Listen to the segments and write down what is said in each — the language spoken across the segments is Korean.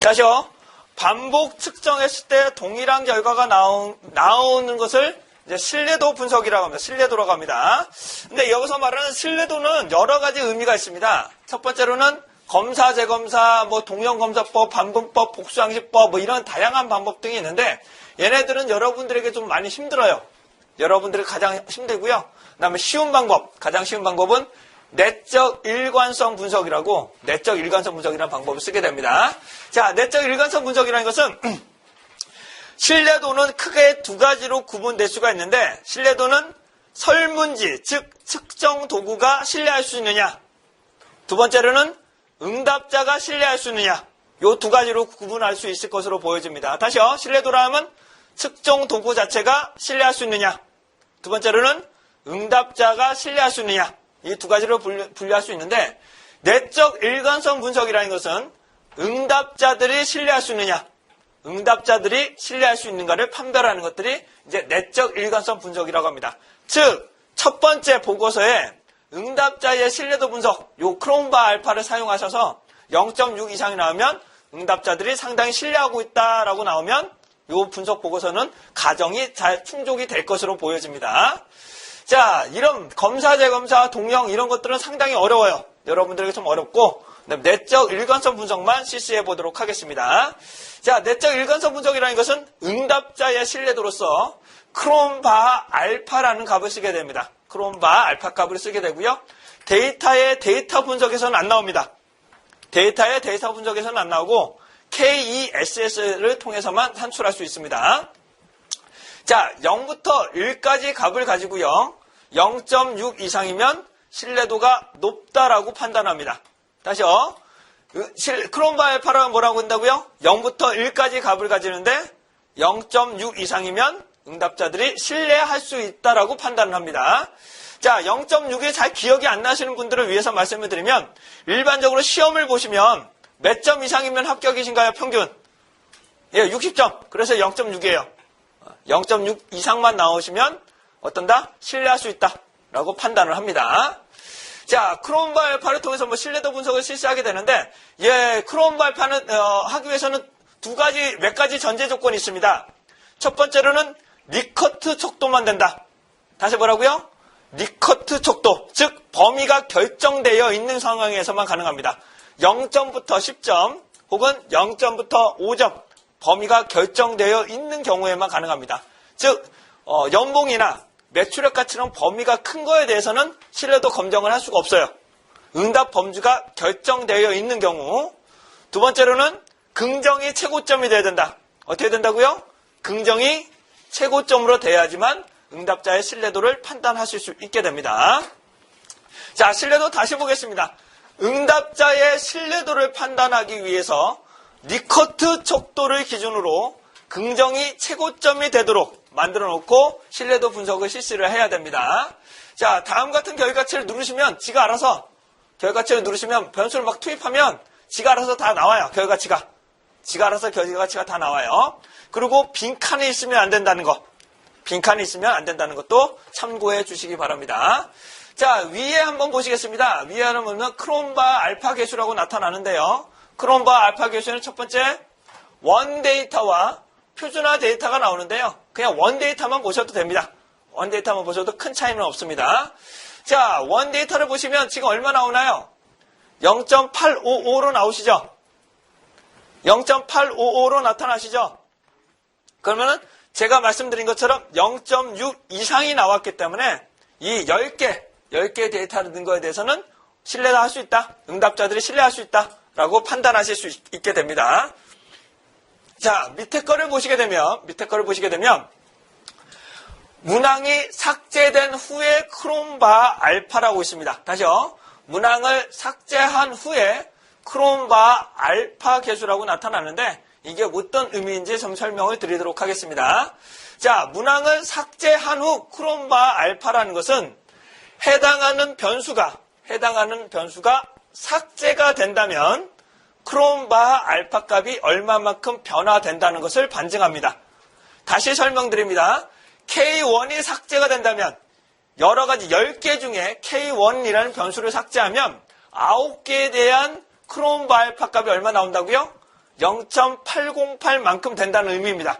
다시요. 반복 측정했을 때 동일한 결과가 나오는 것을 이제 신뢰도 분석이라고 합니다. 신뢰도라고 합니다. 근데 여기서 말하는 신뢰도는 여러 가지 의미가 있습니다. 첫 번째로는 검사, 재검사, 동형검사법, 반분법, 복수항식법, 이런 다양한 방법 등이 있는데, 얘네들은 여러분들에게 좀 많이 힘들어요. 여러분들이 가장 힘들고요. 그 다음에 가장 쉬운 방법은 내적 일관성 분석이라고, 내적 일관성 분석이라는 방법을 쓰게 됩니다. 자, 내적 일관성 분석이라는 것은, 신뢰도는 크게 두 가지로 구분될 수가 있는데, 신뢰도는 설문지, 즉, 측정 도구가 신뢰할 수 있느냐. 두 번째로는 응답자가 신뢰할 수 있느냐. 요 두 가지로 구분할 수 있을 것으로 보여집니다. 다시요. 신뢰도라 하면 측정 도구 자체가 신뢰할 수 있느냐. 두 번째로는 응답자가 신뢰할 수 있느냐. 이 두 가지로 분류할 수 있는데, 내적 일관성 분석이라는 것은 응답자들이 신뢰할 수 있느냐, 응답자들이 신뢰할 수 있는가를 판별하는 것들이 이제 내적 일관성 분석이라고 합니다. 즉, 첫 번째 보고서에 응답자의 신뢰도 분석, 요 크롬바 알파를 사용하셔서 0.6 이상이 나오면 응답자들이 상당히 신뢰하고 있다라고 나오면 요 분석 보고서는 가정이 잘 충족이 될 것으로 보여집니다. 자, 이런 검사, 재검사, 동형 이런 것들은 상당히 어려워요. 여러분들에게 좀 어렵고, 내적 일관성 분석만 실시해 보도록 하겠습니다. 자, 내적 일관성 분석이라는 것은 응답자의 신뢰도로서 크롬바 알파라는 값을 쓰게 됩니다. 크롬바 알파 값을 쓰게 되고요. 데이터의 데이터 분석에서는 안 나옵니다. 데이터의 데이터 분석에서는 안 나오고 KESS를 통해서만 산출할 수 있습니다. 자, 0부터 1까지 값을 가지고요. 0.6 이상이면 신뢰도가 높다라고 판단합니다. 다시요. 크롬바 알파라는 뭐라고 한다고요? 0부터 1까지 값을 가지는데 0.6 이상이면 응답자들이 신뢰할 수 있다라고 판단을 합니다. 자, 0.6이 잘 기억이 안 나시는 분들을 위해서 말씀을 드리면, 일반적으로 시험을 보시면 몇 점 이상이면 합격이신가요? 평균? 예, 60점. 그래서 0.6이에요. 0.6 이상만 나오시면 어떤다? 신뢰할 수 있다라고 판단을 합니다. 자, 크롬바 알파를 통해서 신뢰도 분석을 실시하게 되는데, 크롬바 알파는 하기 위해서는 몇 가지 전제 조건이 있습니다. 첫 번째로는 리커트 척도만 된다. 다시 뭐라고요? 리커트 척도, 즉 범위가 결정되어 있는 상황에서만 가능합니다. 0점부터 10점 혹은 0점부터 5점 범위가 결정되어 있는 경우에만 가능합니다. 즉 연봉이나 매출액 가치는 범위가 큰 거에 대해서는 신뢰도 검정을 할 수가 없어요. 응답 범주가 결정되어 있는 경우. 두 번째로는 긍정이 최고점이 돼야 된다. 어떻게 된다고요? 긍정이 최고점으로 돼야지만 응답자의 신뢰도를 판단하실 수 있게 됩니다. 자, 신뢰도 다시 보겠습니다. 응답자의 신뢰도를 판단하기 위해서 리커트 척도를 기준으로 긍정이 최고점이 되도록 만들어 놓고 신뢰도 분석을 실시를 해야 됩니다. 자, 다음 같은 결과치를 누르시면 지가 알아서 결과치를 누르시면 변수를 막 투입하면 지가 알아서 다 나와요. 결과치가. 지가 알아서 결과치가 다 나와요. 그리고 빈칸이 있으면 안 된다는 거. 빈칸이 있으면 안 된다는 것도 참고해 주시기 바랍니다. 자, 위에 한번 보시겠습니다. 위에는 보면 크롬바 알파 계수라고 나타나는데요. 크롬바 알파 계수는 첫 번째 원 데이터와 표준화 데이터가 나오는데요. 그냥 원 데이터만 보셔도 됩니다. 원 데이터만 보셔도 큰 차이는 없습니다. 자, 원 데이터를 보시면 지금 얼마 나오나요? 0.855로 나오시죠? 0.855로 나타나시죠? 그러면은 제가 말씀드린 것처럼 0.6 이상이 나왔기 때문에 이 10개 데이터를 넣은 거에 대해서는 신뢰할 수 있다. 응답자들이 신뢰할 수 있다라고 판단하실 수 있게 됩니다. 자, 밑에 거를 보시게 되면 문항이 삭제된 후에 크롬바 알파라고 있습니다. 다시요. 문항을 삭제한 후에 크롬바 알파 계수라고 나타나는데 이게 어떤 의미인지 좀 설명을 드리도록 하겠습니다. 자, 문항을 삭제한 후 크롬바 알파라는 것은 해당하는 변수가 삭제가 된다면 크롬바 알파 값이 얼마만큼 변화된다는 것을 반증합니다. 다시 설명드립니다. K1이 삭제가 된다면 여러 가지 10개 중에 K1이라는 변수를 삭제하면 9개에 대한 크롬바 알파 값이 얼마 나온다고요? 0.808만큼 된다는 의미입니다.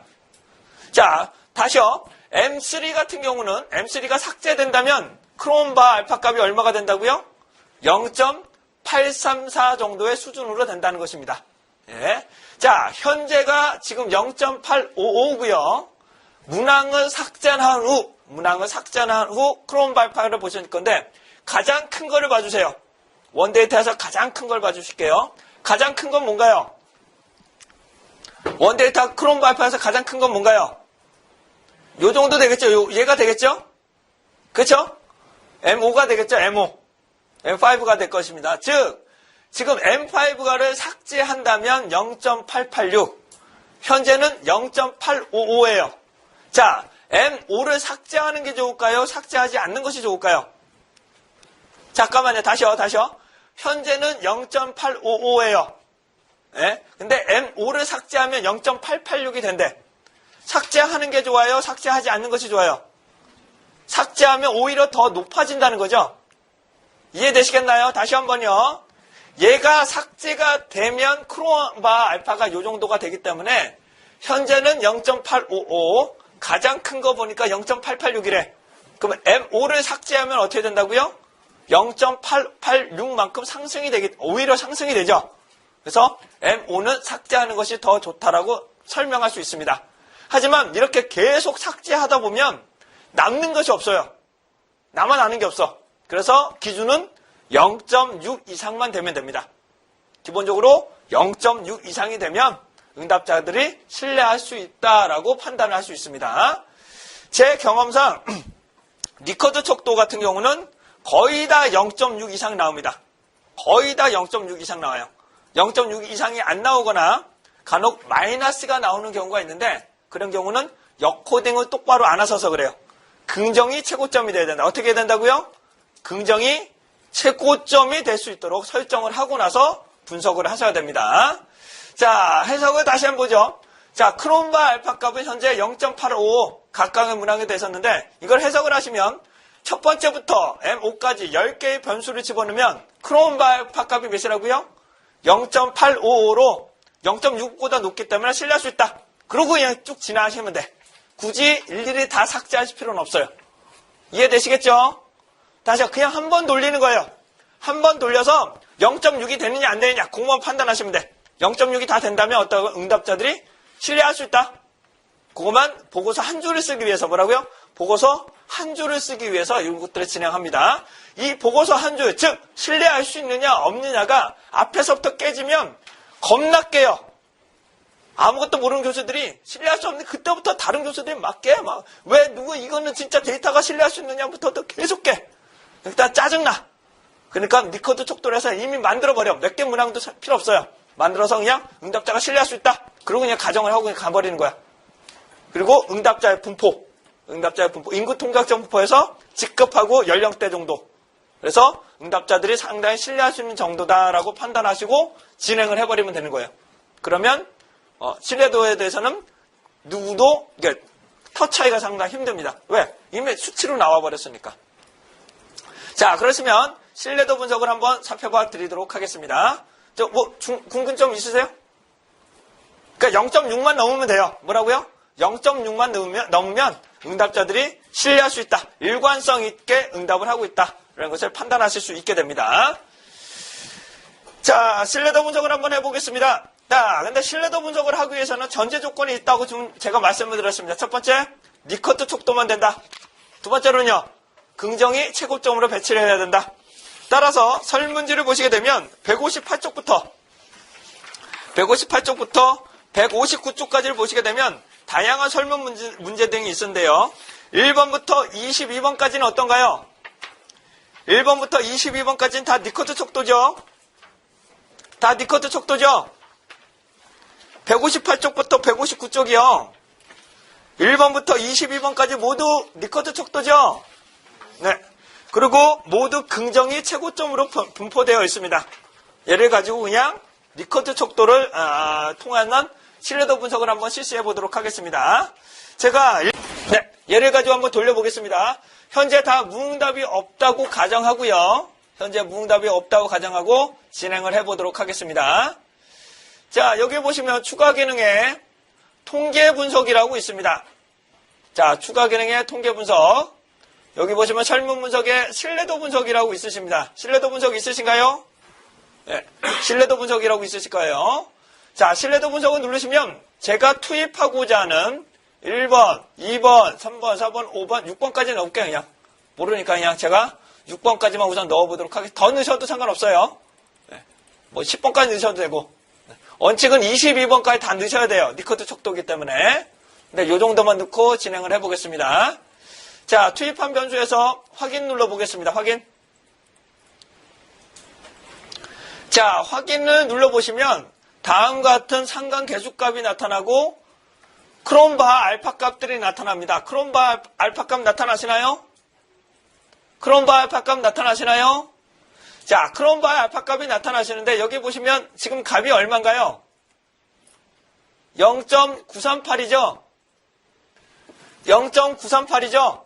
자, 다시요. M3 같은 경우는 M3가 삭제된다면 크롬바 알파 값이 얼마가 된다고요? 0.834 정도의 수준으로 된다는 것입니다. 예. 자, 현재가 지금 0.855고요. 문항을 삭제한 후 크롬바 알파를 보실 건데 가장 큰 거를 봐주세요. 원데이터에서 가장 큰 걸 봐주실게요. 가장 큰 건 뭔가요? 원데이터 크롬바 알파에서 가장 큰 건 뭔가요? 요 정도 되겠죠? 얘가 되겠죠? 그렇죠? M5가 되겠죠? M5. M5가 될 것입니다. 즉, 지금 M5가를 삭제한다면 0.886. 현재는 0.855예요. 자, M5를 삭제하는 게 좋을까요? 삭제하지 않는 것이 좋을까요? 잠깐만요. 다시요. 현재는 0.855예요. 예? 근데 M5를 삭제하면 0.886이 된대. 삭제하는 게 좋아요? 삭제하지 않는 것이 좋아요? 삭제하면 오히려 더 높아진다는 거죠? 이해되시겠나요? 다시 한번요. 얘가 삭제가 되면 크롬바 알파가 요 정도가 되기 때문에 현재는 0.855, 가장 큰 거 보니까 0.886이래. 그러면 M5를 삭제하면 어떻게 된다고요? 0.886만큼 오히려 상승이 되죠. 그래서 M5는 삭제하는 것이 더 좋다라고 설명할 수 있습니다. 하지만 이렇게 계속 삭제하다 보면 남는 것이 없어요. 남아나는 게 없어. 그래서 기준은 0.6 이상만 되면 됩니다. 기본적으로 0.6 이상이 되면 응답자들이 신뢰할 수 있다라고 판단을 할 수 있습니다. 제 경험상 리커드 척도 같은 경우는 거의 다 0.6 이상 나옵니다. 거의 다 0.6 이상 나와요. 0.6 이상이 안 나오거나 간혹 마이너스가 나오는 경우가 있는데 그런 경우는 역코딩을 똑바로 안 하셔서 그래요. 긍정이 최고점이 돼야 된다. 어떻게 해야 된다고요? 긍정이 최고점이 될 수 있도록 설정을 하고 나서 분석을 하셔야 됩니다. 자, 해석을 다시 한번 보죠. 자, 크롬바 알파 값은 현재 0.855 각각의 문항이 되셨는데 이걸 해석을 하시면 첫 번째부터 M5까지 10개의 변수를 집어넣으면 크롬바 알파 값이 몇이라고요? 0.855로 0.6보다 높기 때문에 신뢰할 수 있다. 그러고 그냥 쭉 지나가시면 돼. 굳이 일일이 다 삭제하실 필요는 없어요. 이해되시겠죠? 다시 그냥 한 번 돌리는 거예요. 한 번 돌려서 0.6이 되느냐 안 되느냐 그것만 판단하시면 돼. 0.6이 다 된다면 어떤 응답자들이 신뢰할 수 있다. 그것만 보고서 한 줄을 쓰기 위해서 뭐라고요? 보고서 한 줄을 쓰기 위해서 이것들을 진행합니다. 이 보고서 한 줄, 즉 신뢰할 수 있느냐 없느냐가 앞에서부터 깨지면 겁나 깨요. 아무것도 모르는 교수들이 신뢰할 수 없는 그때부터 다른 교수들이 막 깨. 왜 누구 이거는 진짜 데이터가 신뢰할 수 있느냐부터 계속 깨. 일단 짜증나. 그러니까 리커드 척도를 해서 이미 만들어버려. 몇 개 문항도 필요 없어요. 만들어서 그냥 응답자가 신뢰할 수 있다. 그리고 그냥 가정을 하고 그냥 가버리는 거야. 그리고 응답자의 분포, 인구 통각적 분포에서 직급하고 연령대 정도. 그래서 응답자들이 상당히 신뢰할 수 있는 정도다라고 판단하시고 진행을 해버리면 되는 거예요. 그러면 신뢰도에 대해서는 누구도 터 차이가 상당히 힘듭니다. 왜? 이미 수치로 나와버렸으니까. 자, 그렇으면 신뢰도 분석을 한번 살펴봐 드리도록 하겠습니다. 궁금점 있으세요? 그러니까 0.6만 넘으면 돼요. 뭐라고요? 0.6만 넘으면 응답자들이 신뢰할 수 있다. 일관성 있게 응답을 하고 있다. 라는 것을 판단하실 수 있게 됩니다. 자, 신뢰도 분석을 한번 해보겠습니다. 자, 근데 신뢰도 분석을 하기 위해서는 전제 조건이 있다고 좀 제가 말씀을 드렸습니다. 첫 번째, 리커트 촉도만 된다. 두 번째로는요, 긍정이 최고점으로 배치를 해야 된다. 따라서 설문지를 보시게 되면 158쪽부터 159쪽까지를 보시게 되면 다양한 설문 문제 등이 있는데요. 1번부터 22번까지는 어떤가요? 1번부터 22번까지는 다 리커트 촉도죠. 다 리커트 촉도죠. 158쪽부터 159쪽이요. 1번부터 22번까지 모두 리커트 촉도죠. 네. 그리고 모두 긍정이 최고점으로 분포되어 있습니다. 얘를 가지고 그냥 리커트 촉도를 통하는 신뢰도 분석을 한번 실시해 보도록 하겠습니다. 제가 얘를 가지고 한번 돌려보겠습니다. 현재 다 무응답이 없다고 가정하고요. 현재 무응답이 없다고 가정하고 진행을 해보도록 하겠습니다. 자, 여기 보시면 추가 기능에 통계 분석이라고 있습니다. 자, 추가 기능의 통계 분석. 여기 보시면 설문 분석에 신뢰도 분석이라고 있으십니다. 신뢰도 분석 있으신가요? 네, 신뢰도 분석이라고 있으실 거예요. 자, 신뢰도 분석을 누르시면 제가 투입하고자 하는 1번, 2번, 3번, 4번, 5번, 6번까지 넣을게요. 그냥. 모르니까 그냥 제가 6번까지만 우선 넣어보도록 하겠습니다. 더 넣으셔도 상관없어요. 네, 뭐 10번까지 넣으셔도 되고. 원칙은 22번까지 다 넣으셔야 돼요. 니코트 척도이기 때문에. 근데 요 정도만 넣고 진행을 해보겠습니다. 자, 투입한 변수에서 확인 눌러보겠습니다. 확인. 자, 확인을 눌러보시면 다음과 같은 상관 계수값이 나타나고 크롬바 알파 값들이 나타납니다. 크롬바 알파 값 나타나시나요? 크롬바 알파 값 나타나시나요? 자, 크롬바 알파 값이 나타나시는데 여기 보시면 지금 값이 얼마인가요? 0.938이죠? 0.938이죠?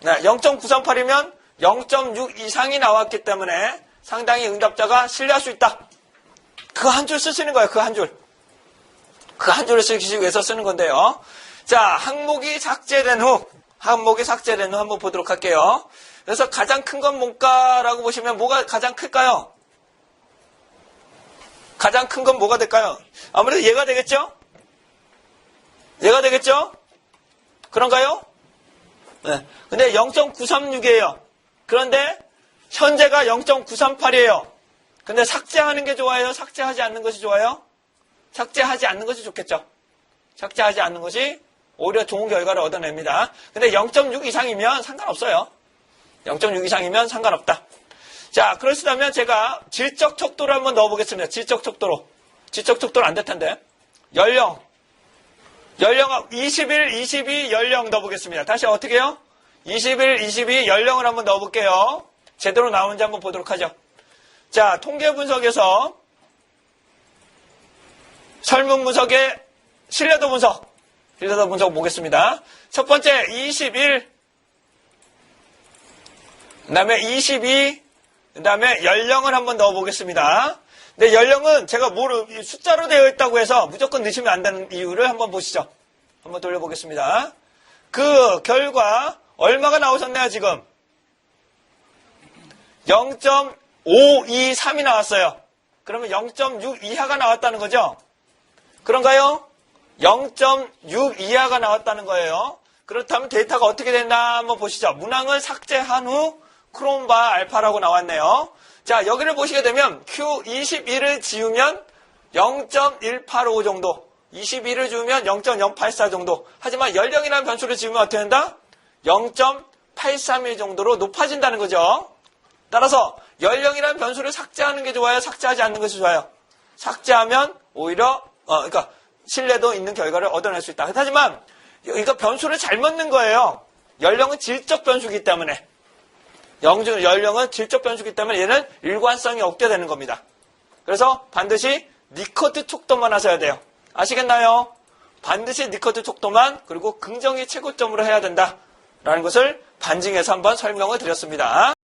네, 0.938이면 0.6 이상이 나왔기 때문에 상당히 응답자가 신뢰할 수 있다. 그 한 줄 쓰시는 거예요. 그 한 줄. 그 한 줄을 쓰기 위해서 쓰는 건데요. 자, 항목이 삭제된 후 한번 보도록 할게요. 그래서 가장 큰 건 뭔가라고 보시면 뭐가 가장 클까요? 가장 큰 건 뭐가 될까요? 아무래도 얘가 되겠죠? 얘가 되겠죠? 그런가요? 네. 근데 0.936이에요. 그런데 현재가 0.938이에요. 근데 삭제하는 게 좋아요? 삭제하지 않는 것이 좋아요? 삭제하지 않는 것이 좋겠죠. 삭제하지 않는 것이 오히려 좋은 결과를 얻어냅니다. 근데 0.6 이상이면 상관없어요. 0.6 이상이면 상관없다. 자, 그러시다면 제가 질적 척도를 한번 넣어보겠습니다. 질적 척도로. 질적 척도는 안 될 텐데. 연령. 21, 22, 연령 넣어보겠습니다. 다시 어떻게 해요? 21, 22, 연령을 한번 넣어볼게요. 제대로 나오는지 한번 보도록 하죠. 자, 통계 분석에서 설문 분석의 신뢰도 분석 보겠습니다. 첫 번째 21, 그 다음에 22, 그 다음에 연령을 한번 넣어보겠습니다. 근데 연령은 제가 숫자로 되어 있다고 해서 무조건 넣으시면 안 되는 이유를 한번 보시죠. 한번 돌려보겠습니다. 그 결과 얼마가 나오셨나요 지금? 0.523이 나왔어요. 그러면 0.6 이하가 나왔다는 거죠? 그런가요? 0.6 이하가 나왔다는 거예요. 그렇다면 데이터가 어떻게 됐나 한번 보시죠. 문항을 삭제한 후 크롬바 알파라고 나왔네요. 자, 여기를 보시게 되면 Q21을 지우면 0.185 정도, 22를 지우면 0.084 정도. 하지만 연령이라는 변수를 지우면 어떻게 된다? 0.831 정도로 높아진다는 거죠. 따라서 연령이라는 변수를 삭제하는 게 좋아요? 삭제하지 않는 것이 좋아요? 삭제하면 오히려 그러니까 신뢰도 있는 결과를 얻어낼 수 있다. 하지만 이거 변수를 잘못 넣은 거예요. 연령은 질적 변수이기 때문에. 연령은 질적 변수이기 때문에 얘는 일관성이 없게 되는 겁니다. 그래서 반드시 니코트 촉도만 하셔야 돼요. 아시겠나요? 반드시 니코트 촉도만 그리고 긍정이 최고점으로 해야 된다라는 것을 반증해서 한번 설명을 드렸습니다.